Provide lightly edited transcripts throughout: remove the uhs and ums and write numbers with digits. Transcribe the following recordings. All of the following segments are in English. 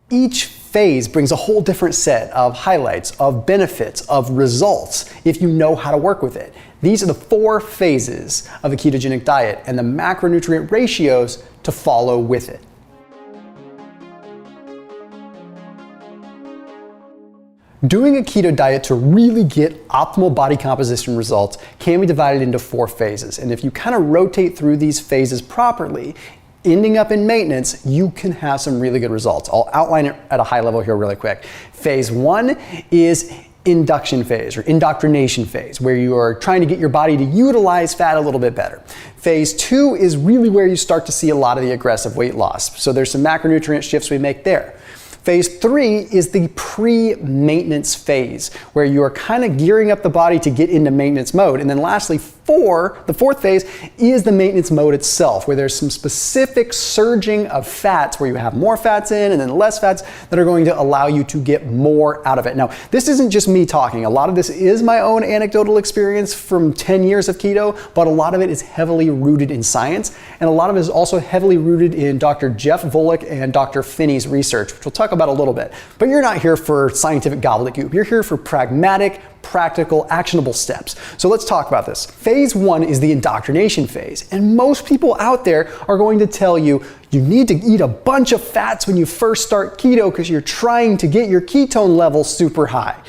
Each phase brings a whole different set of highlights, of benefits, of results if you know how to work with it. These are the 4 phases of a ketogenic diet and the macronutrient ratios to follow with it. Doing a keto diet to really get optimal body composition results can be divided into 4 phases. And if you kind of rotate through these phases properly, ending up in maintenance, you can have some really good results. I'll outline it at a high level here really quick. Phase 1 is induction phase or indoctrination phase, where you are trying to get your body to utilize fat a little bit better. Phase 2 is really where you start to see a lot of the aggressive weight loss. So there's some macronutrient shifts we make there. Phase 3 is the pre-maintenance phase, where you are kind of gearing up the body to get into maintenance mode. And then lastly, the 4th phase is the maintenance mode itself, where there's some specific surging of fats, where you have more fats in and then less fats that are going to allow you to get more out of it. Now, this isn't just me talking. A lot of this is my own anecdotal experience from 10 years of keto, but a lot of it is heavily rooted in science, and a lot of it is also heavily rooted in Dr. Jeff Volek and Dr. Finney's research, which we'll talk about a little bit. But you're not here for scientific gobbledygook. You're here for pragmatic, practical, actionable steps. So let's talk about this. Phase 1 is the indoctrination phase. And most people out there are going to tell you, you need to eat a bunch of fats when you first start keto because you're trying to get your ketone levels super high.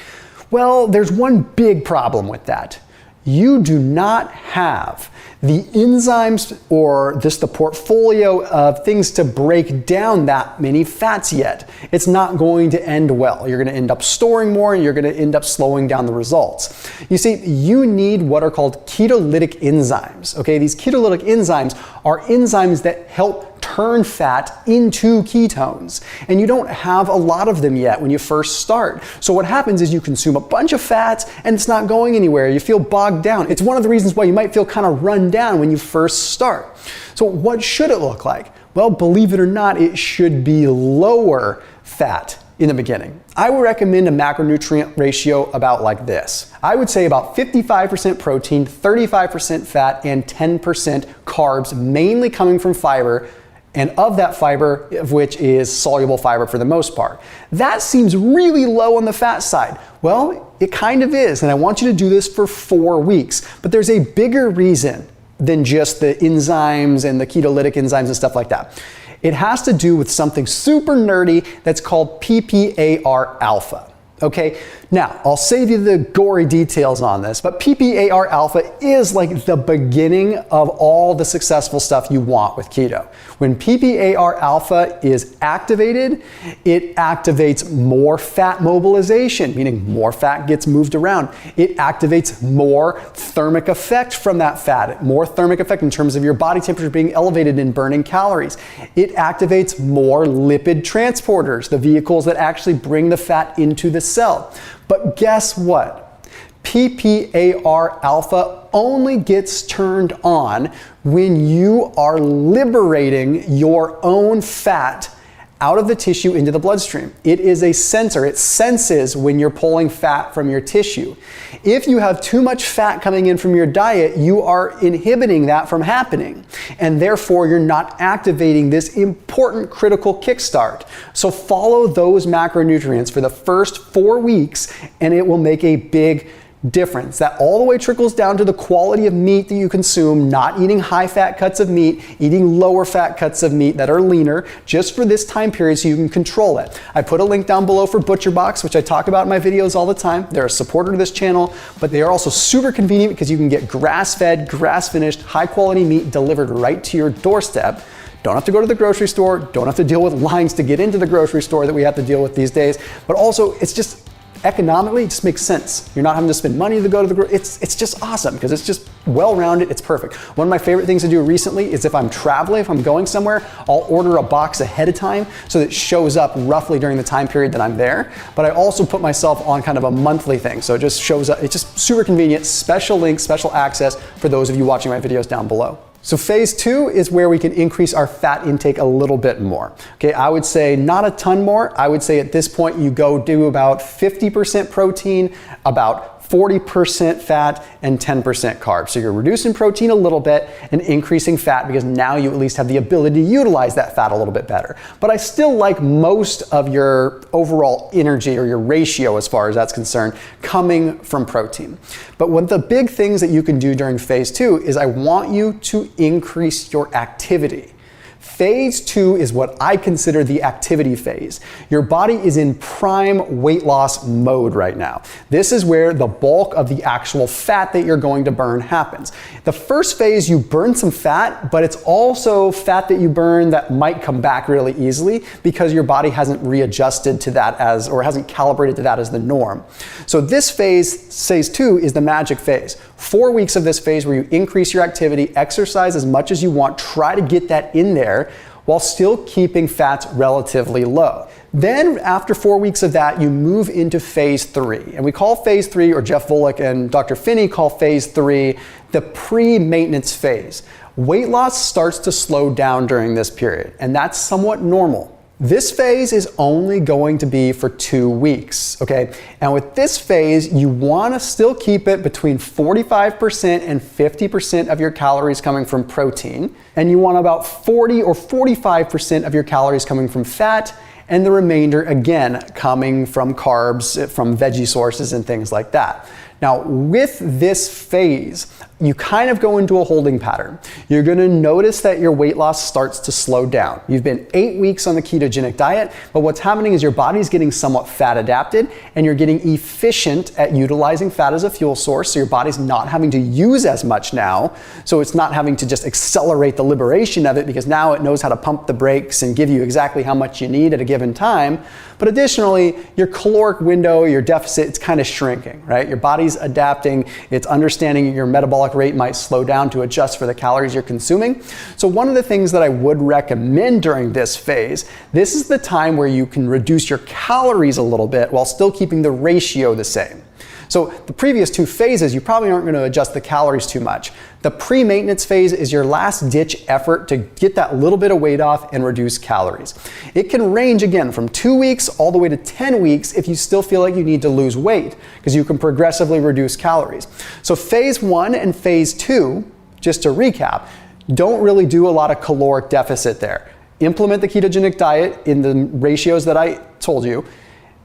Well, there's one big problem with that. You do not have the enzymes or just the portfolio of things to break down that many fats yet. It's not going to end well. You're going to end up storing more and you're going to end up slowing down the results. You see, you need what are called ketolytic enzymes. Okay, these ketolytic enzymes are enzymes that help turn fat into ketones. And you don't have a lot of them yet when you first start. So what happens is you consume a bunch of fats and it's not going anywhere. You feel bogged down. It's one of the reasons why you might feel kind of run down when you first start. So what should it look like? Well, believe it or not, it should be lower fat in the beginning. I would recommend a macronutrient ratio about like this. I would say about 55% protein, 35% fat, and 10% carbs, mainly coming from fiber, and of that fiber, of which is soluble fiber for the most part. That seems really low on the fat side. Well, it kind of is, and I want you to do this for 4 weeks. But there's a bigger reason than just the enzymes and the ketolytic enzymes and stuff like that. It has to do with something super nerdy that's called PPAR alpha. Okay, now I'll save you the gory details on this, but PPAR alpha is like the beginning of all the successful stuff you want with keto. When PPAR alpha is activated, it activates more fat mobilization, meaning more fat gets moved around. It activates more thermic effect from that fat, more thermic effect in terms of your body temperature being elevated and burning calories. It activates more lipid transporters, the vehicles that actually bring the fat into the cell. But guess what? PPAR alpha only gets turned on when you are liberating your own fat out of the tissue into the bloodstream. It is a sensor. It senses when you're pulling fat from your tissue. If you have too much fat coming in from your diet, you are inhibiting that from happening. And therefore, you're not activating this important critical kickstart. So follow those macronutrients for the first 4 weeks, and it will make a big difference. That all the way trickles down to the quality of meat that you consume, not eating high fat cuts of meat, eating lower fat cuts of meat that are leaner, just for this time period so you can control it. I put a link down below for ButcherBox, which I talk about in my videos all the time. They're a supporter of this channel, but they are also super convenient because you can get grass-fed, grass-finished, high-quality meat delivered right to your doorstep. Don't have to go to the grocery store, don't have to deal with lines to get into the grocery store that we have to deal with these days, but also it's just economically, it just makes sense. You're not having to spend money to go to the grocery. It's just awesome because it's just well-rounded. It's perfect. One of my favorite things to do recently is if I'm traveling, if I'm going somewhere, I'll order a box ahead of time so that it shows up roughly during the time period that I'm there. But I also put myself on kind of a monthly thing. So it just shows up. It's just super convenient. Special links, special access for those of you watching my videos down below. So phase 2 is where we can increase our fat intake a little bit more. Okay, I would say not a ton more. I would say at this point you go do about 50% protein, about 40% fat and 10% carbs. So you're reducing protein a little bit and increasing fat because now you at least have the ability to utilize that fat a little bit better. But I still like most of your overall energy or your ratio as far as that's concerned coming from protein. But one of the big things that you can do during phase 2 is I want you to increase your activity. Phase 2 is what I consider the activity phase. Your body is in prime weight loss mode right now. This is where the bulk of the actual fat that you're going to burn happens. The first phase, you burn some fat, but it's also fat that you burn that might come back really easily because your body hasn't readjusted to that or hasn't calibrated to that as the norm. So this phase 2, is the magic phase. 4 weeks of this phase where you increase your activity, exercise as much as you want, try to get that in there while still keeping fats relatively low. Then after 4 weeks of that, you move into phase 3. And we call phase 3, or Jeff Volek and Dr. Finney call phase 3, the pre-maintenance phase. Weight loss starts to slow down during this period, and that's somewhat normal. This phase is only going to be for 2 weeks, okay? And with this phase, you want to still keep it between 45% and 50% of your calories coming from protein, and you want about 40 or 45% of your calories coming from fat, and the remainder, again, coming from carbs, from veggie sources and things like that. Now, with this phase, you kind of go into a holding pattern. You're going to notice that your weight loss starts to slow down. You've been 8 weeks on the ketogenic diet, but what's happening is your body's getting somewhat fat adapted and you're getting efficient at utilizing fat as a fuel source, so your body's not having to use as much now, so it's not having to just accelerate the liberation of it because now it knows how to pump the brakes and give you exactly how much you need at a given time. But additionally, your caloric window, your deficit, it's kind of shrinking, right? Your body's adapting, it's understanding your metabolic rate might slow down to adjust for the calories you're consuming. So one of the things that I would recommend during this phase, this is the time where you can reduce your calories a little bit while still keeping the ratio the same. So the previous 2 phases, you probably aren't going to adjust the calories too much. The pre-maintenance phase is your last ditch effort to get that little bit of weight off and reduce calories. It can range again from 2 weeks all the way to 10 weeks if you still feel like you need to lose weight, because you can progressively reduce calories. So phase 1 and phase 2, just to recap, don't really do a lot of caloric deficit there. Implement the ketogenic diet in the ratios that I told you,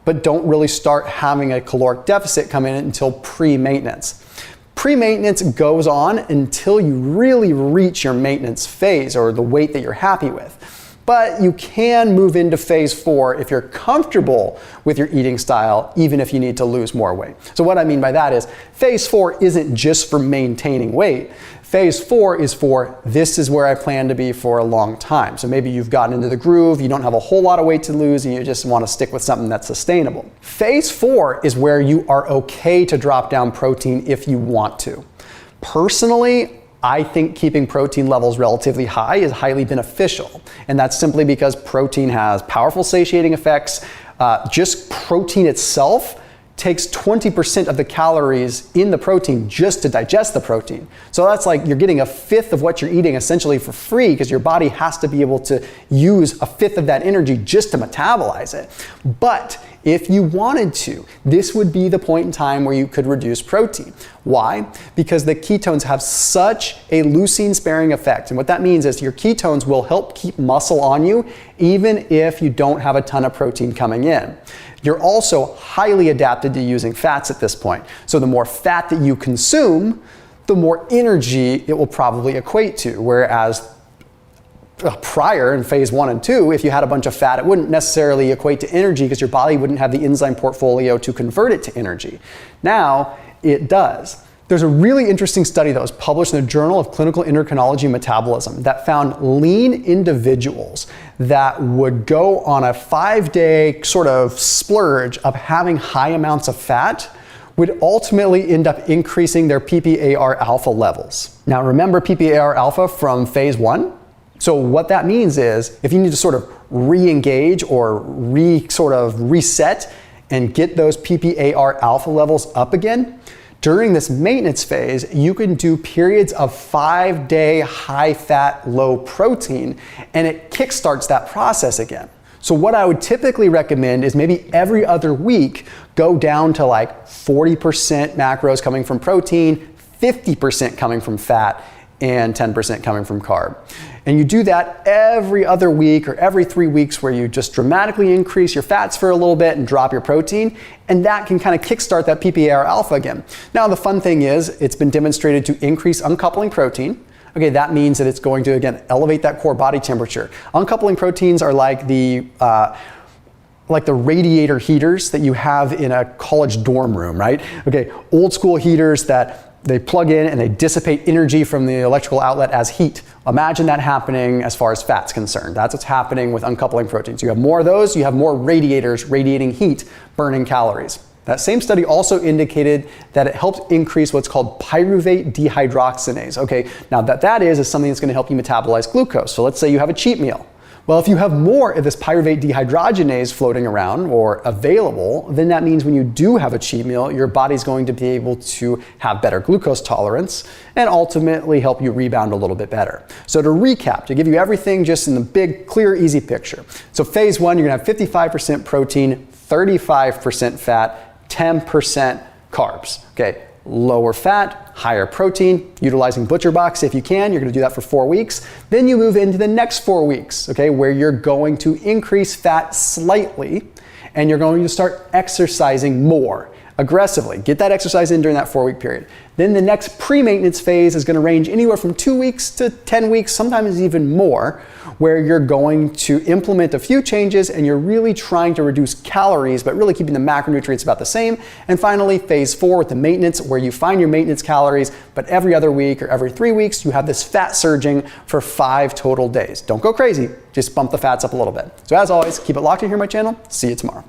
but don't really start having a caloric deficit come in until pre-maintenance. Pre-maintenance goes on until you really reach your maintenance phase or the weight that you're happy with. But you can move into phase 4 if you're comfortable with your eating style, even if you need to lose more weight. So what I mean by that is phase 4 isn't just for maintaining weight. Phase 4 is for, this is where I plan to be for a long time. So maybe you've gotten into the groove, you don't have a whole lot of weight to lose, and you just want to stick with something that's sustainable. Phase 4 is where you are okay to drop down protein if you want to. Personally, I think keeping protein levels relatively high is highly beneficial. And that's simply because protein has powerful satiating effects. Just protein itself takes 20% of the calories in the protein just to digest the protein. So that's like you're getting a fifth of what you're eating essentially for free because your body has to be able to use a fifth of that energy just to metabolize it. But if you wanted to, this would be the point in time where you could reduce protein. Why? Because the ketones have such a leucine sparing effect. And what that means is your ketones will help keep muscle on you even if you don't have a ton of protein coming in. You're also highly adapted to using fats at this point. So the more fat that you consume, the more energy it will probably equate to. Whereas prior in phase 1 and 2, if you had a bunch of fat, it wouldn't necessarily equate to energy because your body wouldn't have the enzyme portfolio to convert it to energy. Now it does. There's a really interesting study that was published in the Journal of Clinical Endocrinology and Metabolism that found lean individuals that would go on a 5-day sort of splurge of having high amounts of fat would ultimately end up increasing their PPAR alpha levels. Now remember PPAR alpha from phase 1? So what that means is if you need to sort of re-engage or reset and get those PPAR alpha levels up again, during this maintenance phase, you can do periods of 5-day high fat, low protein, and it kickstarts that process again. So what I would typically recommend is maybe every other week go down to like 40% macros coming from protein, 50% coming from fat, and 10% coming from carb. And you do that every other week or every 3 weeks, where you just dramatically increase your fats for a little bit and drop your protein, and that can kind of kickstart that PPAR alpha again. Now the fun thing is, it's been demonstrated to increase uncoupling protein. Okay, that means that it's going to, again, elevate that core body temperature. Uncoupling proteins are like the radiator heaters that you have in a college dorm room, right? Okay, old school heaters that they plug in and they dissipate energy from the electrical outlet as heat. Imagine that happening as far as fat's concerned. That's what's happening with uncoupling proteins. You have more of those, you have more radiators radiating heat, burning calories. That same study also indicated that it helps increase what's called pyruvate dehydrogenase. Okay, now that is something that's going to help you metabolize glucose. So let's say you have a cheat meal. Well, if you have more of this pyruvate dehydrogenase floating around or available, then that means when you do have a cheat meal, your body's going to be able to have better glucose tolerance and ultimately help you rebound a little bit better. So to recap, to give you everything just in the big, clear, easy picture. So phase 1, you're gonna have 55% protein, 35% fat, 10% carbs. Okay. Lower fat, higher protein, utilizing ButcherBox if you can. You're going to do that for 4 weeks. Then you move into the next 4 weeks, okay, where you're going to increase fat slightly and you're going to start exercising more aggressively. Get that exercise in during that 4-week period. Then the next pre-maintenance phase is going to range anywhere from 2 weeks to 10 weeks, sometimes even more, where you're going to implement a few changes and you're really trying to reduce calories, but really keeping the macronutrients about the same. And finally, phase 4 with the maintenance, where you find your maintenance calories, but every other week or every 3 weeks, you have this fat surging for 5 total days. Don't go crazy, just bump the fats up a little bit. So as always, keep it locked in here on my channel. See you tomorrow.